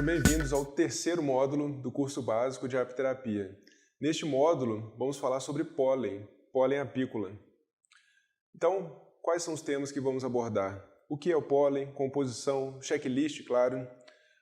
bem-vindos ao terceiro módulo do curso básico de apiterapia. Neste módulo, vamos falar sobre pólen, pólen apícola. Então, quais são os temas que vamos abordar? O que é o pólen, composição, checklist, claro,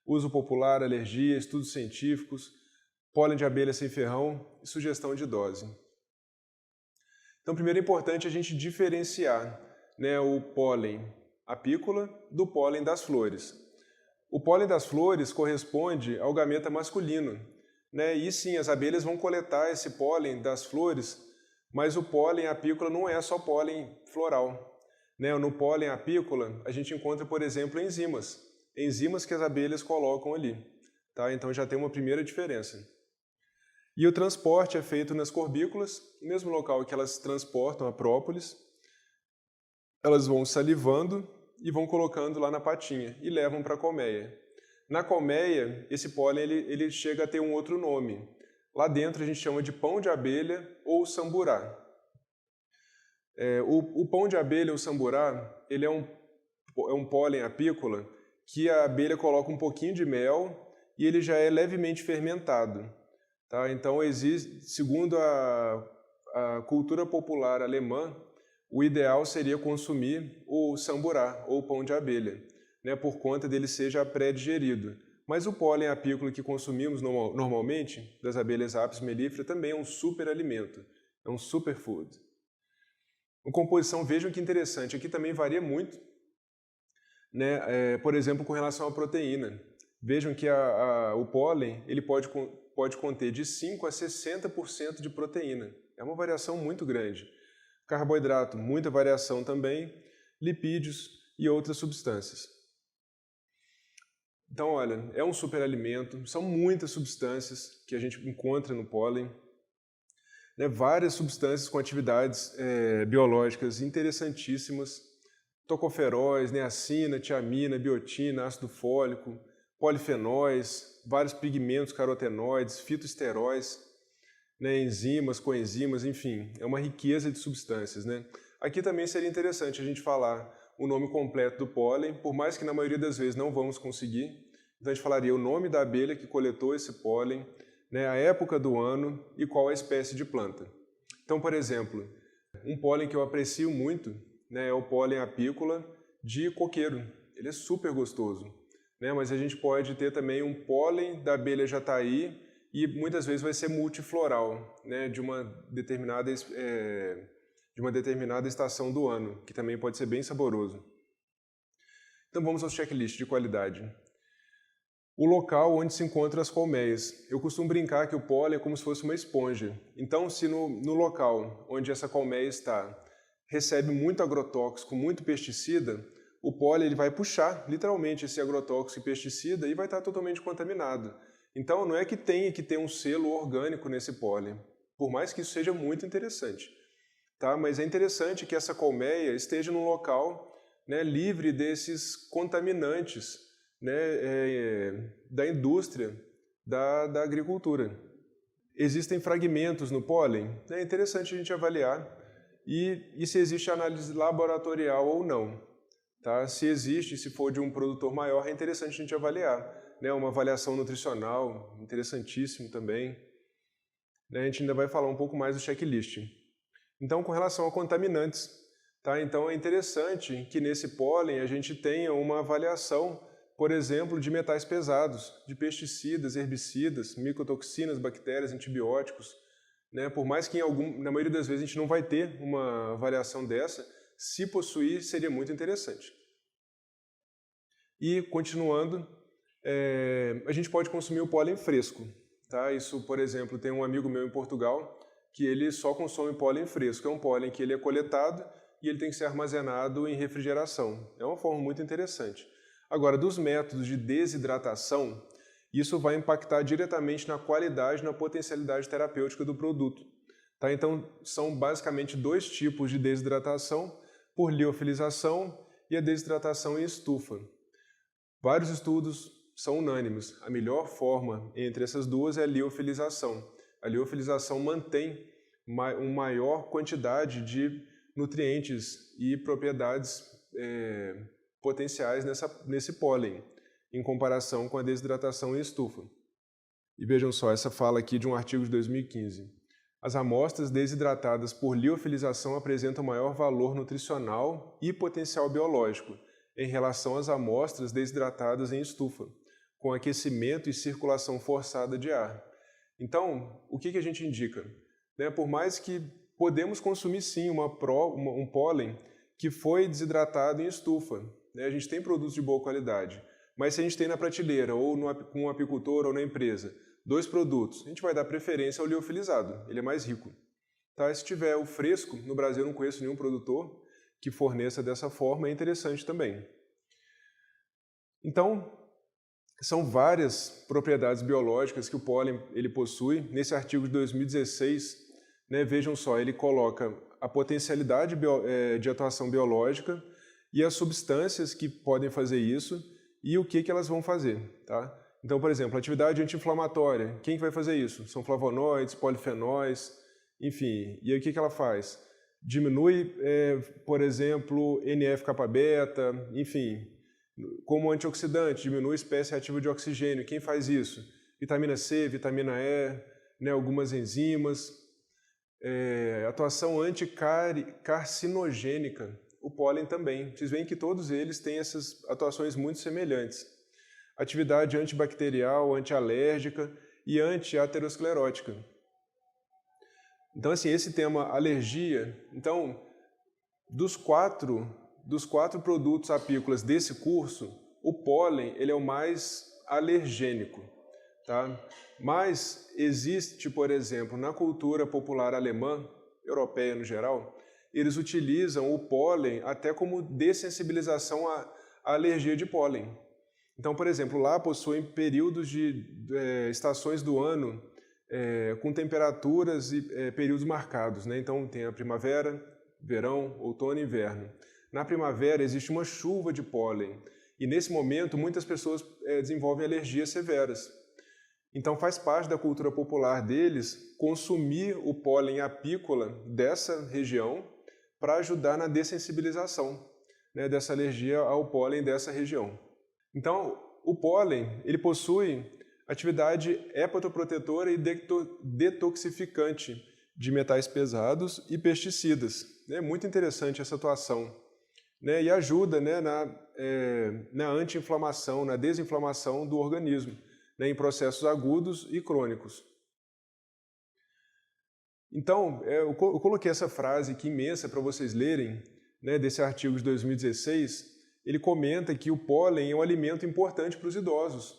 uso popular, alergia, estudos científicos, pólen de abelha sem ferrão e sugestão de dose. Então, primeiro é importante a gente diferenciar, o pólen apícola do pólen das flores. O pólen das flores corresponde ao gameta masculino, e sim, as abelhas vão coletar esse pólen das flores, mas o pólen apícola não é só pólen floral. No pólen apícola, a gente encontra, por exemplo, enzimas que as abelhas colocam ali. Então já tem uma primeira diferença. E o transporte é feito nas corbículas, no mesmo local que elas transportam a própolis, elas vão salivando e vão colocando lá na patinha e levam para a colmeia. Na colmeia, esse pólen ele chega a ter um outro nome. Lá dentro a gente chama de pão de abelha ou samburá. O pão de abelha ou samburá ele é um pólen apícola que a abelha coloca um pouquinho de mel e ele já é levemente fermentado. Então, segundo a cultura popular alemã, o ideal seria consumir o samburá, ou pão de abelha, por conta dele ser já pré-digerido. Mas o pólen apícola que consumimos normalmente, das abelhas Apis mellifera, também é um superalimento, é um superfood. A composição, vejam que interessante, aqui também varia muito, por exemplo, com relação à proteína. Vejam que o pólen ele pode conter de 5% a 60% de proteína. É uma variação muito grande. Carboidrato, muita variação também, lipídios e outras substâncias. Então, olha, é um superalimento, são muitas substâncias que a gente encontra no pólen, várias substâncias com atividades biológicas interessantíssimas, tocoferóis, niacina, tiamina, biotina, ácido fólico, polifenóis, vários pigmentos carotenoides, fitoesteróis, enzimas, coenzimas, enfim, é uma riqueza de substâncias. Aqui também seria interessante a gente falar o nome completo do pólen, por mais que na maioria das vezes não vamos conseguir. Então a gente falaria o nome da abelha que coletou esse pólen, a época do ano e qual a espécie de planta. Então, por exemplo, um pólen que eu aprecio muito é o pólen apícola de coqueiro. Ele é super gostoso, mas a gente pode ter também um pólen da abelha jataí, e muitas vezes vai ser multifloral, de uma determinada estação do ano, que também pode ser bem saboroso. Então vamos ao checklist de qualidade. O local onde se encontram as colmeias. Eu costumo brincar que o pólen é como se fosse uma esponja. Então, se no local onde essa colmeia está recebe muito agrotóxico, muito pesticida, o pólen ele vai puxar literalmente esse agrotóxico e pesticida e vai estar totalmente contaminado. Então, não é que tenha que ter um selo orgânico nesse pólen, por mais que isso seja muito interessante. Mas é interessante que essa colmeia esteja num local livre desses contaminantes da indústria da agricultura. Existem fragmentos no pólen, é interessante a gente avaliar e se existe análise laboratorial ou não. Se existe, se for de um produtor maior, é interessante a gente avaliar. Uma avaliação nutricional, interessantíssimo também. A gente ainda vai falar um pouco mais do checklist. Então, com relação a contaminantes, então é interessante que nesse pólen a gente tenha uma avaliação, por exemplo, de metais pesados, de pesticidas, herbicidas, micotoxinas, bactérias, antibióticos. Por mais que na maioria das vezes a gente não vai ter uma avaliação dessa, se possuir seria muito interessante. E, continuando, a gente pode consumir o pólen fresco. Isso, por exemplo, tem um amigo meu em Portugal que ele só consome pólen fresco. É um pólen que ele é coletado e ele tem que ser armazenado em refrigeração. É uma forma muito interessante. Agora, dos métodos de desidratação, isso vai impactar diretamente na qualidade e na potencialidade terapêutica do produto. Então, são basicamente dois tipos de desidratação, por liofilização e a desidratação em estufa. Vários estudos são unânimes. A melhor forma entre essas duas é a liofilização. A liofilização mantém uma maior quantidade de nutrientes e propriedades potenciais nesse pólen. em comparação com a desidratação em estufa. E vejam só, essa fala aqui de um artigo de 2015. As amostras desidratadas por liofilização apresentam maior valor nutricional e potencial biológico em relação às amostras desidratadas em estufa, com aquecimento e circulação forçada de ar. Então, o que a gente indica? Por mais que podemos consumir sim um pólen que foi desidratado em estufa, a gente tem produtos de boa qualidade, mas se a gente tem na prateleira, ou com um apicultor ou na empresa, 2 produtos, a gente vai dar preferência ao liofilizado, ele é mais rico. Tá? Se tiver o fresco, no Brasil eu não conheço nenhum produtor que forneça dessa forma, é interessante também. Então, são várias propriedades biológicas que o pólen ele possui. Nesse artigo de 2016, vejam só, ele coloca a potencialidade de atuação biológica e as substâncias que podem fazer isso e o que elas vão fazer. Tá? Então, por exemplo, atividade anti-inflamatória. Quem vai fazer isso? São flavonoides, polifenóis, enfim. E aí o que ela faz? Diminui, por exemplo, NF-kappa-beta, enfim. Como antioxidante, diminui a espécie reativa de oxigênio. Quem faz isso? Vitamina C, vitamina E, algumas enzimas. Atuação anticarcinogênica. O pólen também. Vocês veem que todos eles têm essas atuações muito semelhantes. Atividade antibacterial, antialérgica e antiaterosclerótica. Então, assim, esse tema alergia, então, dos quatro produtos apícolas desse curso, o pólen ele é o mais alergênico. Tá? Mas existe, por exemplo, na cultura popular alemã, europeia no geral, eles utilizam o pólen até como dessensibilização à alergia de pólen. Então, por exemplo, lá possuem períodos de estações do ano com temperaturas e períodos marcados. Então, tem a primavera, verão, outono e inverno. Na primavera existe uma chuva de pólen e, nesse momento, muitas pessoas desenvolvem alergias severas. Então, faz parte da cultura popular deles consumir o pólen apícola dessa região para ajudar na dessensibilização dessa alergia ao pólen dessa região. Então, o pólen ele possui atividade hepatoprotetora e detoxificante de metais pesados e pesticidas. É muito interessante essa atuação. E ajuda na anti-inflamação, na desinflamação do organismo, em processos agudos e crônicos. Então, eu coloquei essa frase aqui imensa para vocês lerem, desse artigo de 2016. Ele comenta que o pólen é um alimento importante para os idosos.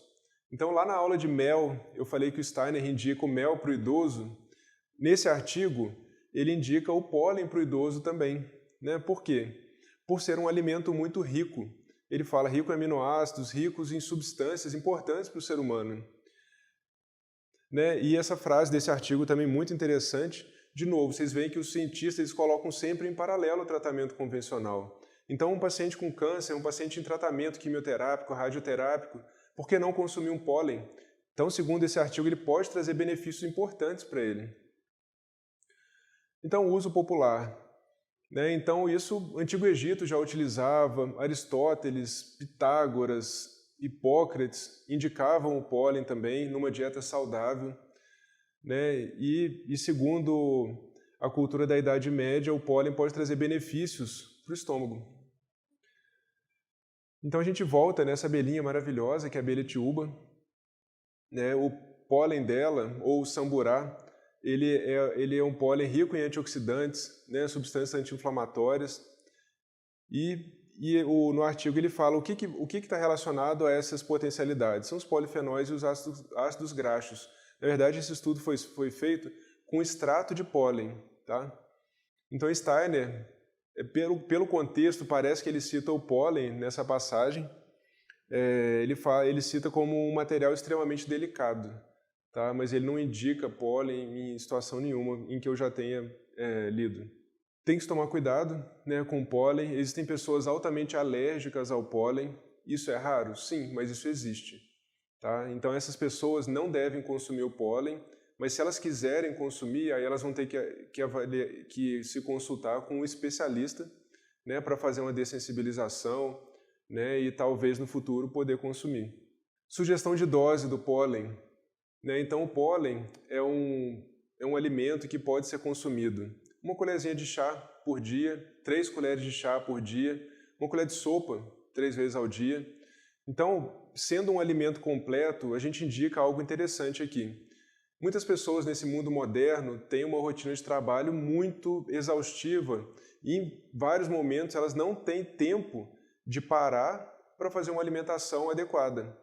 Então, lá na aula de mel, eu falei que o Steiner indica o mel para o idoso. Nesse artigo, ele indica o pólen para o idoso também. Por quê? Por ser um alimento muito rico. Ele fala rico em aminoácidos, ricos em substâncias importantes para o ser humano. E essa frase desse artigo também muito interessante. De novo, vocês veem que os cientistas eles colocam sempre em paralelo o tratamento convencional. Então, um paciente com câncer, um paciente em tratamento quimioterápico, radioterápico, por que não consumir um pólen? Então, segundo esse artigo, ele pode trazer benefícios importantes para ele. Então, o uso popular. Então, isso o Antigo Egito já utilizava, Aristóteles, Pitágoras, Hipócrates indicavam o pólen também numa dieta saudável. E segundo a cultura da Idade Média, o pólen pode trazer benefícios para o estômago. Então a gente volta nessa abelhinha maravilhosa, que é a abelha tiúba. O pólen dela, ou o samburá, ele é um pólen rico em antioxidantes, substâncias anti-inflamatórias. No artigo ele fala o que está relacionado a essas potencialidades. São os polifenóis e os ácidos graxos. Na verdade, esse estudo foi feito com extrato de pólen. Tá? Então Steiner, pelo contexto, parece que ele cita o pólen nessa passagem. Ele cita como um material extremamente delicado, tá? Mas ele não indica pólen em situação nenhuma em que eu já tenha lido. Tem que tomar cuidado com o pólen. Existem pessoas altamente alérgicas ao pólen. Isso é raro? Sim, mas isso existe. Tá? Então essas pessoas não devem consumir o pólen, mas se elas quiserem consumir, aí elas vão ter que se consultar com um especialista para fazer uma dessensibilização e talvez no futuro poder consumir. Sugestão de dose do pólen, né? Então o pólen é um alimento que pode ser consumido 1 colherzinha de chá por dia, 3 colheres de chá por dia, 1 colher de sopa 3 vezes ao dia. Então, sendo um alimento completo, a gente indica algo interessante aqui. Muitas pessoas nesse mundo moderno têm uma rotina de trabalho muito exaustiva e em vários momentos elas não têm tempo de parar para fazer uma alimentação adequada.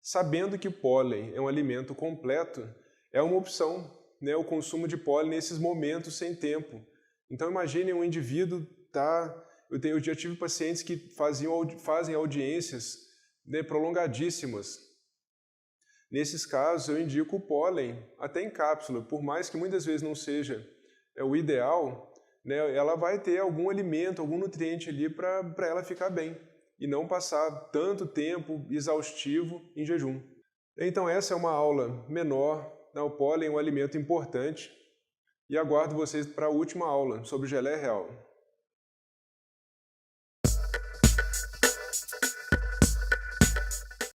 Sabendo que pólen é um alimento completo, é uma opção, né, o consumo de pólen nesses momentos sem tempo. Então imagine um indivíduo, eu já tive pacientes que fazem audiências, né, prolongadíssimas. Nesses casos eu indico o pólen até em cápsula, por mais que muitas vezes não seja o ideal, né, ela vai ter algum alimento, algum nutriente ali para ela ficar bem e não passar tanto tempo exaustivo em jejum. Então essa é uma aula menor, né, o pólen é um alimento importante e aguardo vocês para a última aula sobre geleia real.